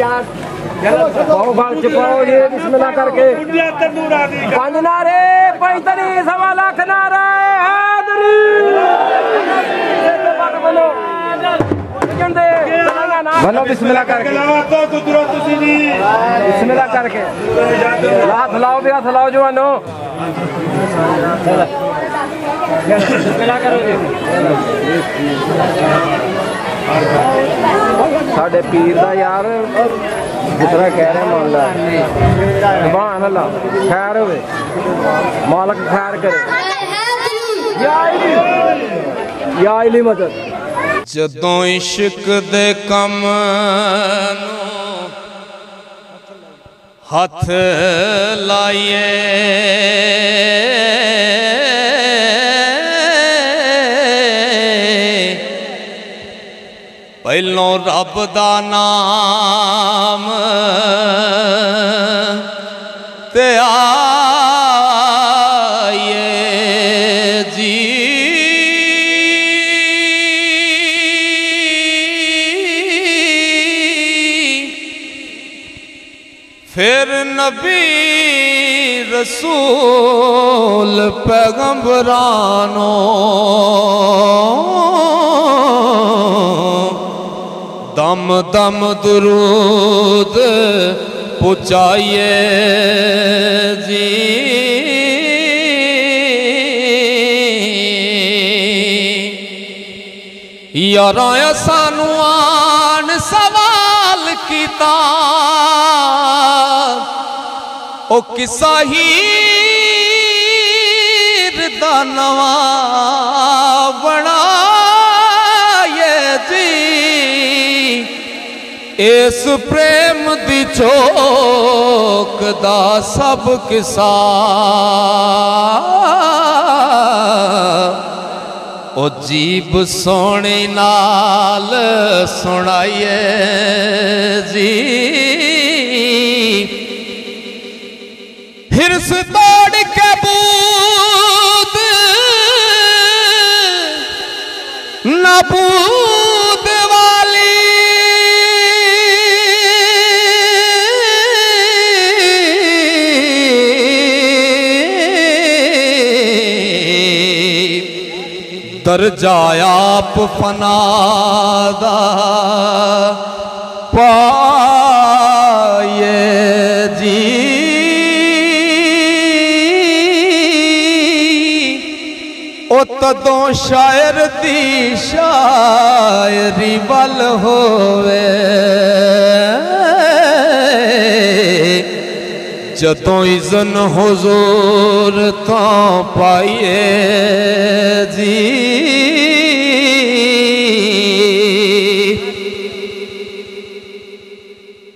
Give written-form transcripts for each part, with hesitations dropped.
यार पाओ बाल छुपाओ ये बिस्मिल्लाह करके पंज नारे 45 सवा लाख नारा हाज़री बोलो बिस्मिल्लाह करके बिस्मिल्लाह करके हाथ लाओ भी हाथ लाओ जवानो बिस्मिल्लाह करो जी साढ़े पीर दा यार जितना कह रहे मौला सुभान अल्लाह खैर होवे मालिक खैर करे या इली मदद जदों इश्क दे कम हथ लाइए पहलों रब दा नाम ते आइए जी फिर नबी रसूल पैगंबरानो दम दम दुरूद पुचाइए जी यारा सानू आन सवाल कीता ओ किसा हीर दा नवा बनाए जी इस प्रेम दी चौक दा सब किसा ओ जीब सोने नाल सुनाइए जी हिरस तोड़ के बूद नबूद वाली दर्जा आप फनादा पाए जी ओ तदों शायर दी शायरी बल होवे जदों इज़न हुजूर तो पाइए जी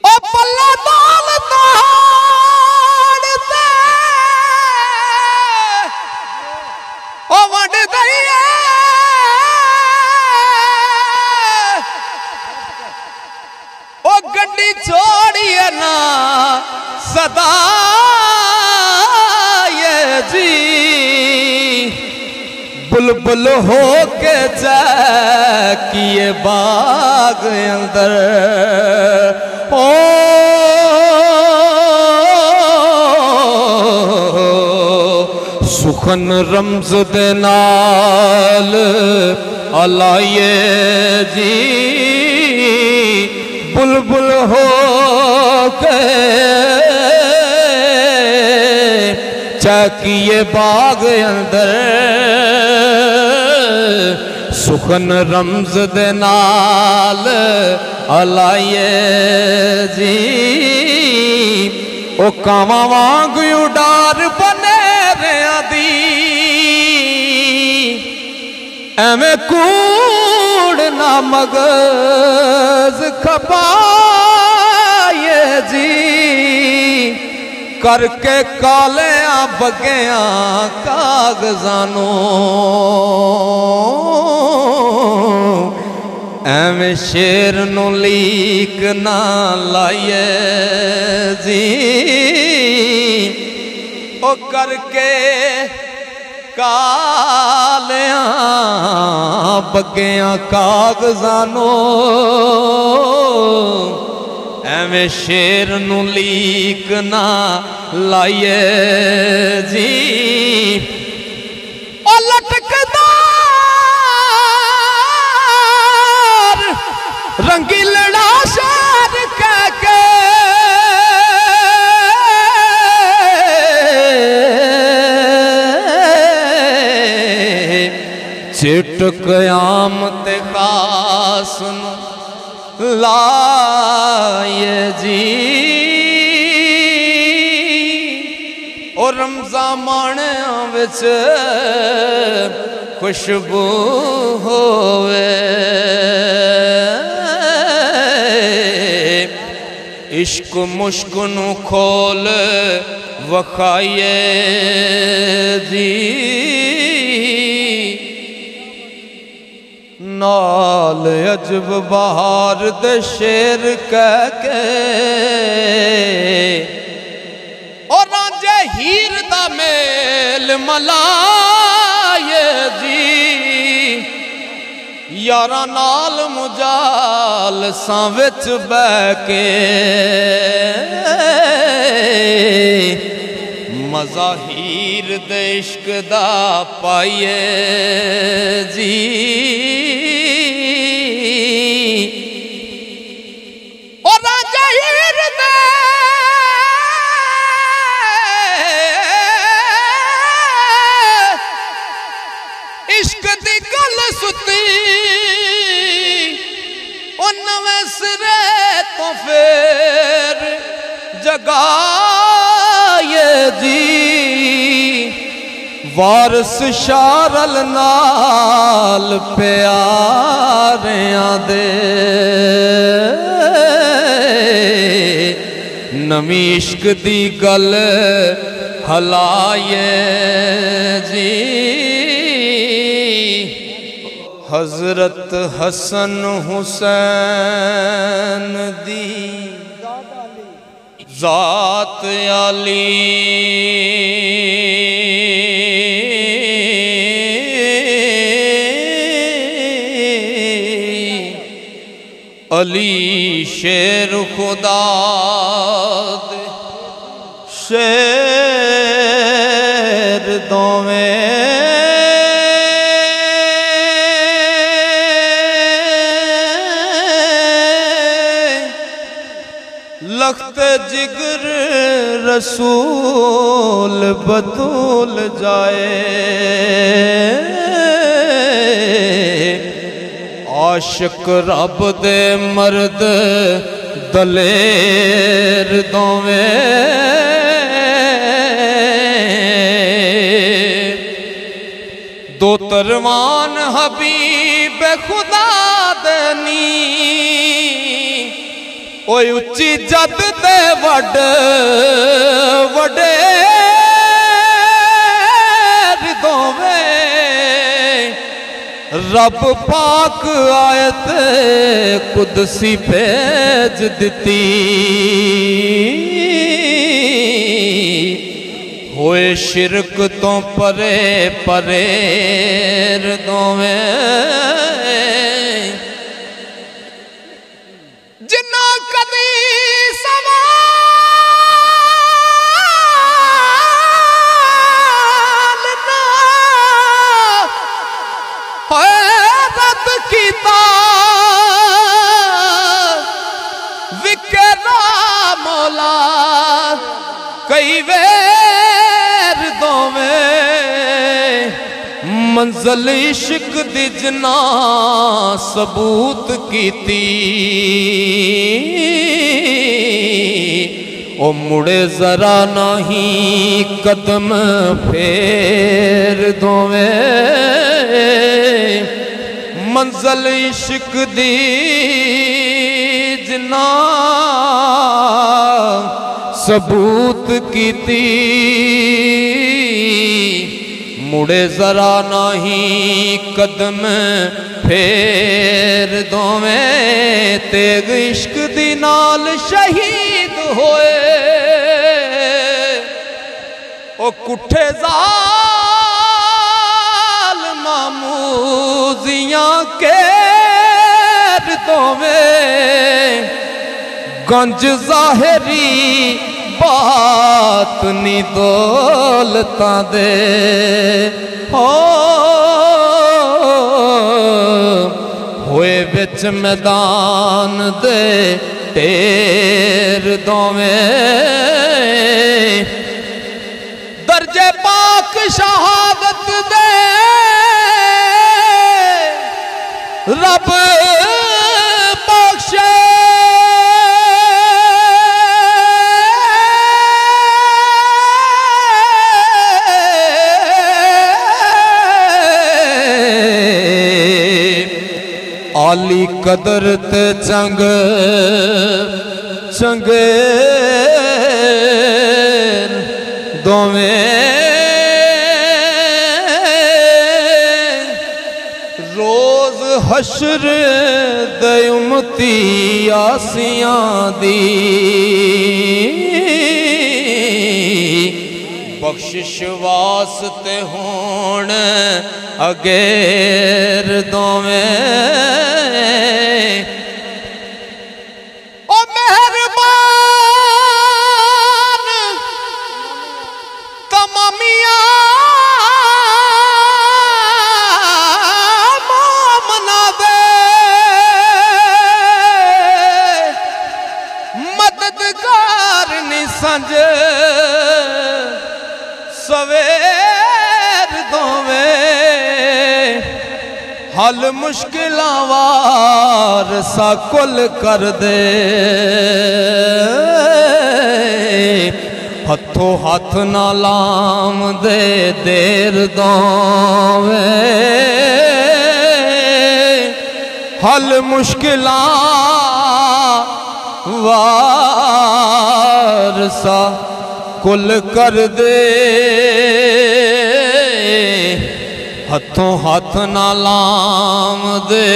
ओ पल्ला दाल तोड़ते ओ वड दइए ओ गड्डी छोड़िए ना सदा ये जी बुलबुल हो के किए बाग अंदर ओ सुखन रमज दे नाल अलाइए जी बुलबुल हो के चाकिए बाग अंदर सुखन रमज दे नाल अलाइए जी ओ कावां वांग उडार बने दी एवें कूड़ ना मगज खपाए जी करके कालिया बगिया कागजानों एवें शेर नू लीक ना लाइए जी ओ करके कालिया बगिया कागजानों एवें शेर नू लीक ना लाइए जी ओ लटकदार रंगीलड़ा शेर कह के चिट कयामत खास लाए जी और रमज़ान माणिया विच खुशबू होवे इश्क मुश्क नू खोल वखाइए जी नाल अजब बहार दे शेर कह के और रांझे हीर दा मेल मलाए जी यारा नाल मुजाल सां विच बह के मज़ा हीर दे इश्क दा पाइए जी और राजा हीर दे इश्क दी गल सुती और नवें सिरे तो फिर जगाए जी वारस शारल नाल प्यारियां दे नवी इश्क दी गल हलाए जी हजरत हसन हुसैन दी जात आली अली शेर खुदा दे शेर दोवें लख्त जिगर रसूल बतूल जाए आशिक रब दे मर्द दलेर दोवें दो तरवान हबीब खुदा दनी ओए उच्ची जद दे वड वडे दोवें रब पाक आयत कुदसी भेज दिती होए शिरक तो परे परेर दोवें जिन्ना कदी सवाल ना रद कीता विकरा मौला कई वेर दोवें मंजिल इश्क दी जना सबूत कीती ओ मुड़े जरा नहीं कदम फेर दोवें मंजिल इश्क दी जना सबूत कीती मुड़े जरा नहीं कदम फेर दोवें तेग इश्क दी नाल शहीद होए ओ कुठे जाल मामूजियां के दोवें कंज ज़ाहिरी बात नी दौलतां दे होए बिच मैदान दे ढेर दोवें दर्जे पाक शहादत दे रब बख्शे आली कदर ते चंग चंगे दोवें रोज हशर दे उम्मती आसियां दी बख्शिश वास्ते होण अगेर दोवें ओ मेहरबान तमामिया मोमना दे मददगार नि संज सवेर दोवें हल मुश्किलां वार सा कुल कर दे हथों हाथ ना लाम दे देर दोवें हल मुश्किलां वार सा कुल कर दे हथों हाथ ना लाम दे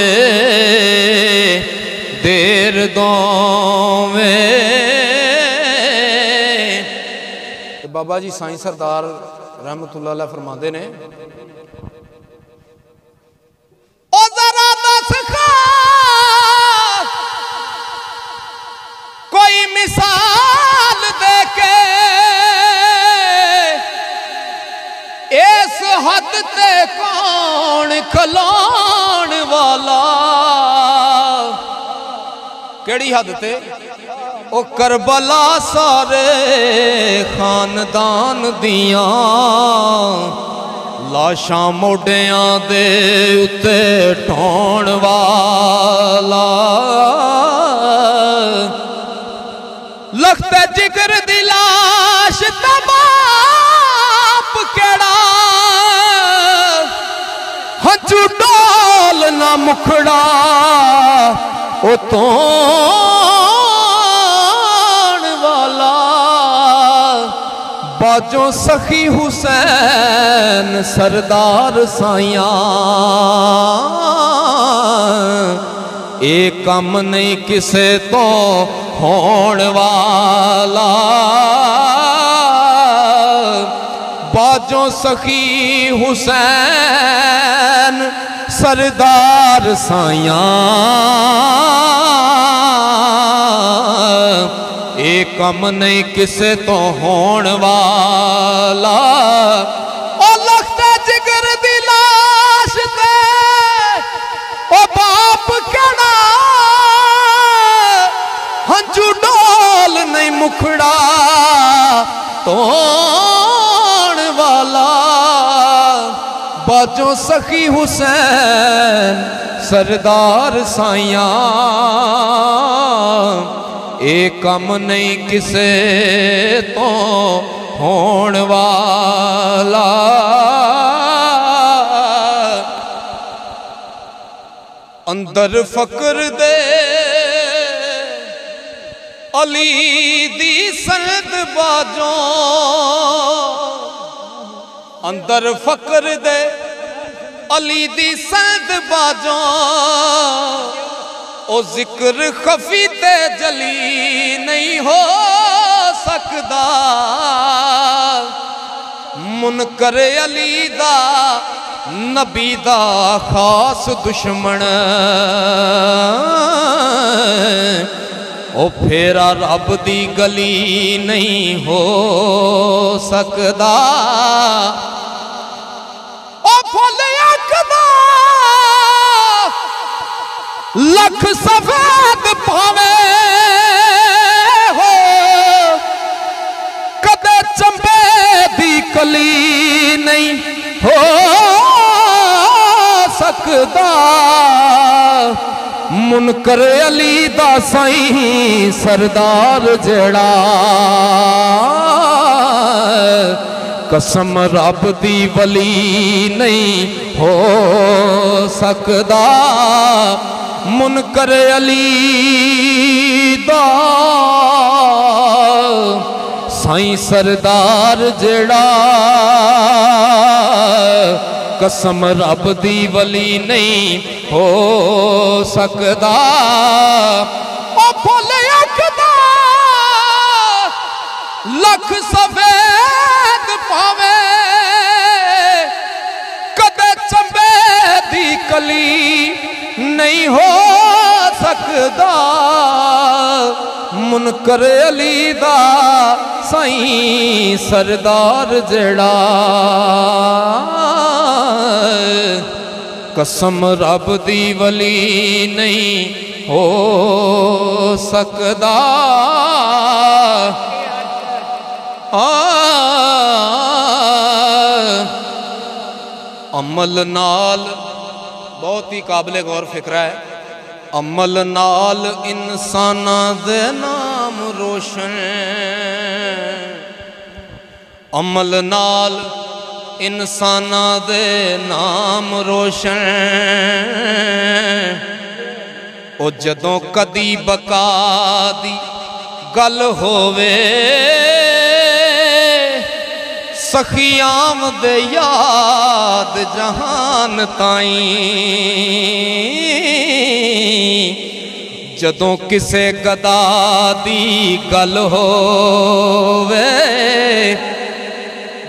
देर दोवें। बाबा जी साईं सरदार रहमतुल्लाह अलैह फरमाते ने ओ जरा दस कोई मिसाल दे के इस हद ते कौन खलाण वाला केड़ी हद ते ओ करबला सारे खानदान दियां लाशां मोढियां दे उत्ते ढोण वाला लखते जिगर दी लाश दा बाप केड़ा हंजू डोल ना मुखड़ा ओ तोण वाला बाजों सखी हुसैन सरदार साइयां ए कम नहीं किसे तो होण वाला बाजों सखी हुसैन सरदार साइयां ए कम नहीं किसे तो होण वाला ओ लखता जिगर दी लाश ते ओ बाप केड़ा हंजू डोल नहीं मुखड़ा तोण वाला बाजों सखी हुसैन सरदार साइयां ए कम नहीं किसे तो होण वाला अंदर फकर दे अली दी सनद बाजों अंदर फकर दे अली दी सनद बाजों ओ जिक्र खफी ते जली नहीं हो सकदा मुनकर अली दा नबी दा खास दुश्मन ओ फेरा रब दी गली नहीं हो सकदा, ओ फुल अकदा लख सफेद पावे हो, कदे चंबे दी कली नहीं हो सकदा। मुनकर अली दा साईं सरदार जड़ा, कसम रब दी वली नहीं हो सकदा। मुनकर अली दा साईं सरदार जड़ा, कसम रब दी वली नहीं हो सकदा। ओ फुल अकदा लख सफेद पावे, कदे चंबे दी कली नहीं हो सकदा। मुनकर अली दा साईं सरदार जड़ा, कसम रब दी वली नहीं हो सकदा। अमल नाल बहुत ही काबिले गौर फिक्रा है। अमल नाल इंसाना दे नाम रोशन, अमल नाल इंसाना दे नाम रोशन। ओ जदों कदी बका दी गल होवे, सखियाम दे याद जहान ताईं। जदों किसे गदा दी गल होवे,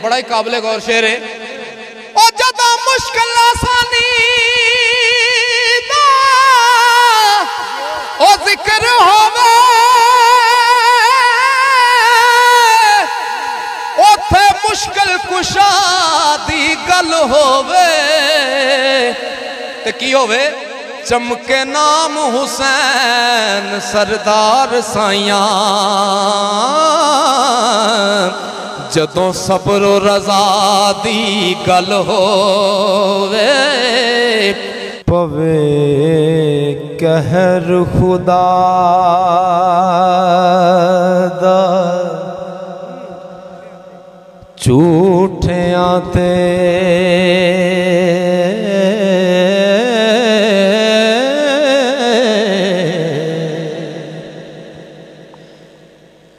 बड़ा ही काबिले गौर शेर है। ओ जदा मुश्किल आसानी दा ओ जिक्र होवे, ओथे मुश्किल कुशा दी गल होवे, ते की होवे चमके नाम हुसैन सरदार साइयां। जदों सब्र रज़ा दी गल होवे, पवे कहर खुदा दा झूठियां ते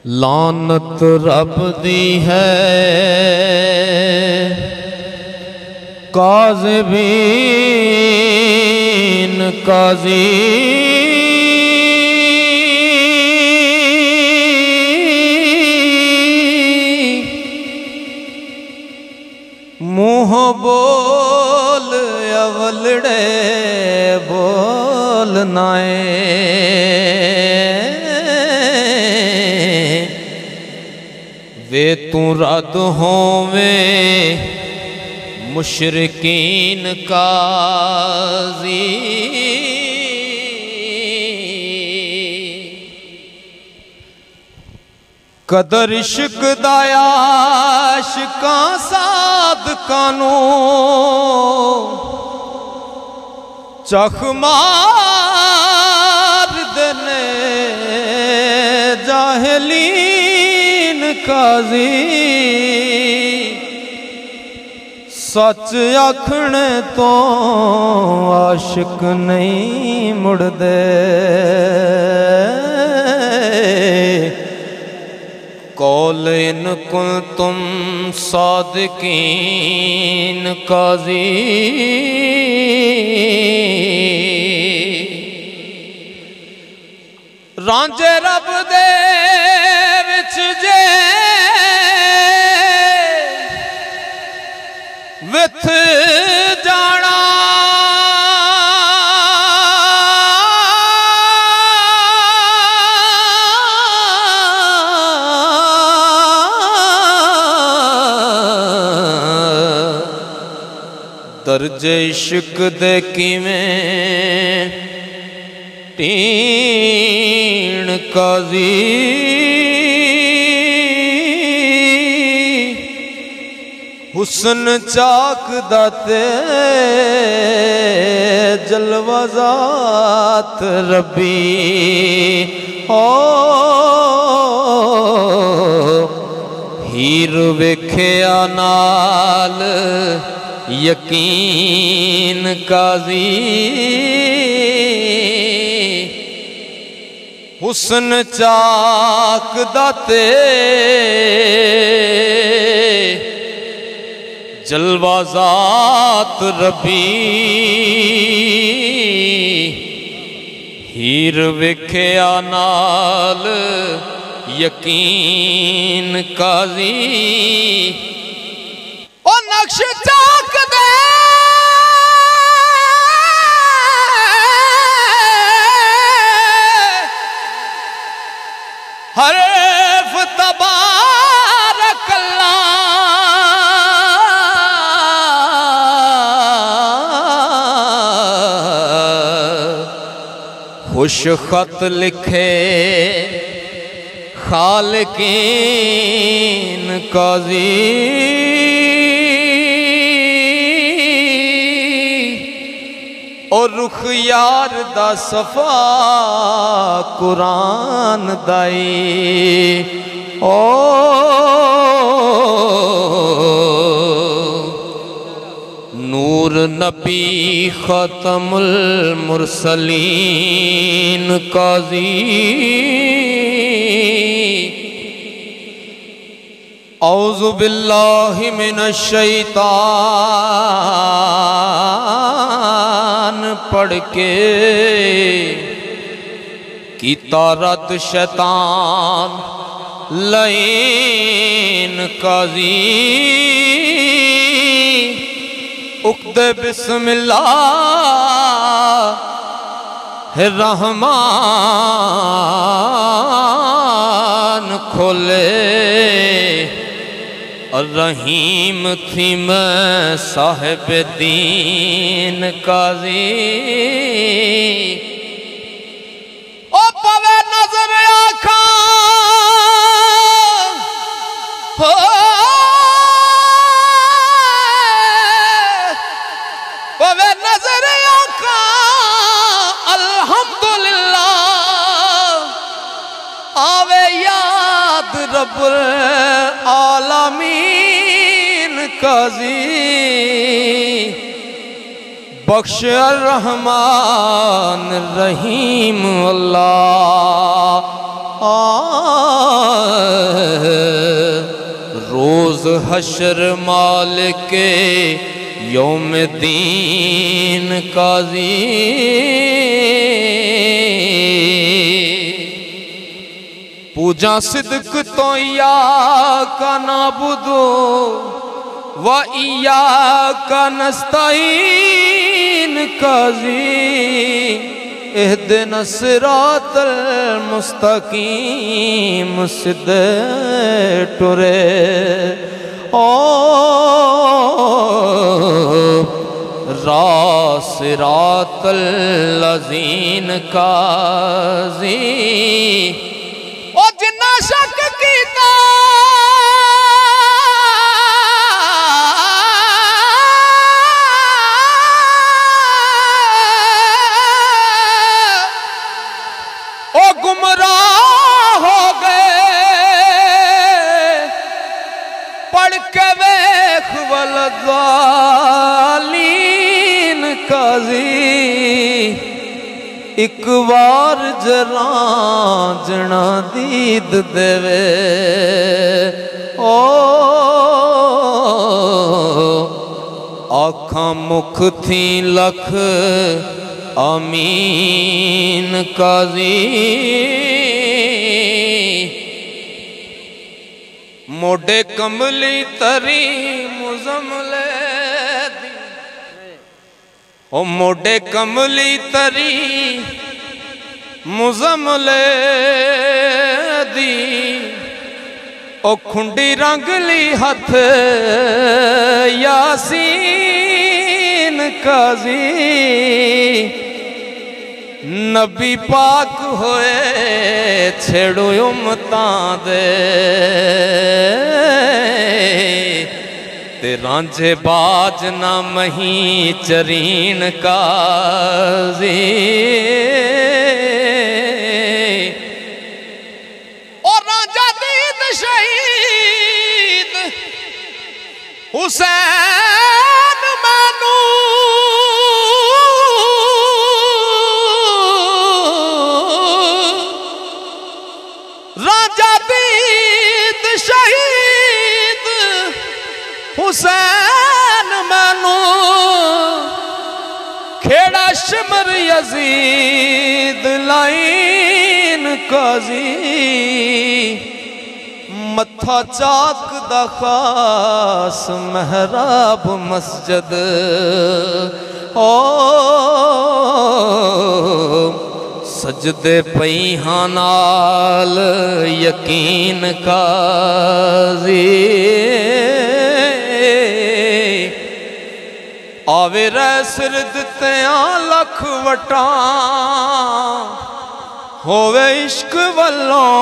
लानत रब दी है। काज़िबीन काज़ी मुँह बोल अवलड़े बोल नाए। वे तू रद होवे मुशरिकीन काज़ी। कदर इश्क दाया आशिकां सादकां नूं चख मार देने जाहिलीन काज़ी। सच आखने तो आशिक नहीं मुड़दे, कौल इन कुल तुम सादिकीन काज़ी। रांझे रब दे विच जे विथ जाना, दर्जे इश्क दे किवें टीण काजी हुस्न चाक दाते जलवा ज़ात रब्बी ओ हीर वेख्या नाल यकीन काजी हुस्न चाक दाते जलवा ज़ात रब्बी हीर वेख्या नाल यकीन काजी ओ नक्श चाक दे हरफ तबारक खुश खत लिखे खालिकीन काजी और रुख यार दा सफा कुरान दाई ओ नूर नबी खतमुल मुरसलीन काजी औज़ु बिल्लाहि मिनश शैतान पढ़ के कीता रद शैतान लईन काजी उक्दे बिस्मिल्लाह रहमान खोले रहीम थी मैं साहिब दीन काजी ओ पवे नजर आखा हो पवे नजर आखा अल्हम्दुलिल्लाह आवे याद रब्बुल आलमीन काजी बख्श रहमान रहीम अल्लाह रोज हशर मालिक यौम दीन काजी पूजा सिद्क तो या का नाबुदो व इया का नस्ताईन काजी इहदिना सिरातल मुस्तकीम सिद्दे टुरे ओ सिरातल लज़ीन काजी ओ जिन्ना शक कीता ओ गुमराह हो गए पढ़ के वेख वलज़ालीन काजी एक बार जरा जना दीद देवे ओ आखा मुख थी लख आमीन काजी मोडे कमली तरी मुजमले ओ मोडे कमली तरी मुजमले दी ओ खुंडी रंगली हथ यासीन काजी नबी पाक होए छेड़ो उम्मतां दे ते रांझे बाज ना मही चरीन काजी और राजा दीद शहीद हुसैन मैनू राजा दीद शहीद हुसैन मैनू खेड़ा शिमर यजीद लाइन काजी मत्था चाक दा खास महराब मस्जिद ओ सजदे पईहां नाल यकीन काजी आवे रै सिर दित्तियां लख वटां होवे इश्क वल्लों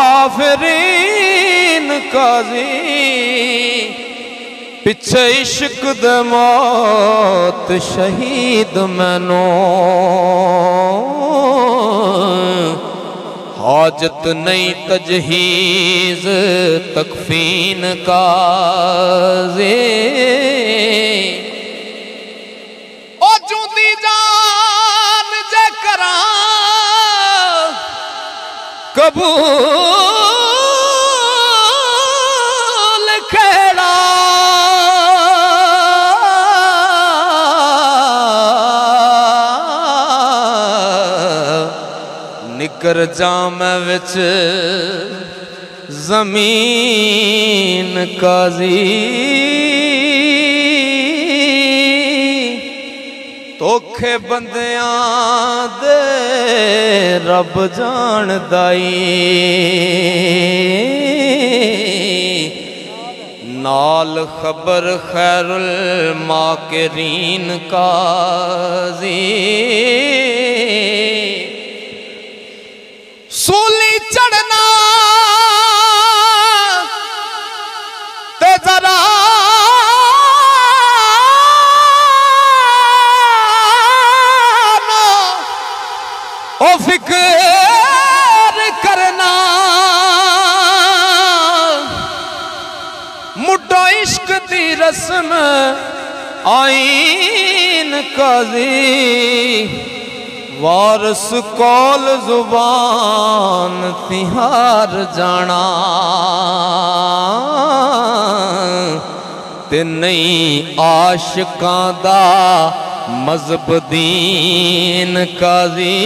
आफरीन काजी पिछे इश्क दे मौत शहीद मैनू हाजत नहीं तजहीज तकफीन काजी ओ जूंदी जान जे करा कबूल खेड़ा निकर जाम विच जमीन काजी तोखे बंदियां दे रब जानदाई नाल खबर खैरुल माकिरीन काजी सूली चढ़ना ते जरा ओ फिक्र करना मुड्डो इश्क दी रस्म आईन काजी वारस कौल जुबान तिहार जाना ते नहीं आशिकां दा मज़हब दीन काजी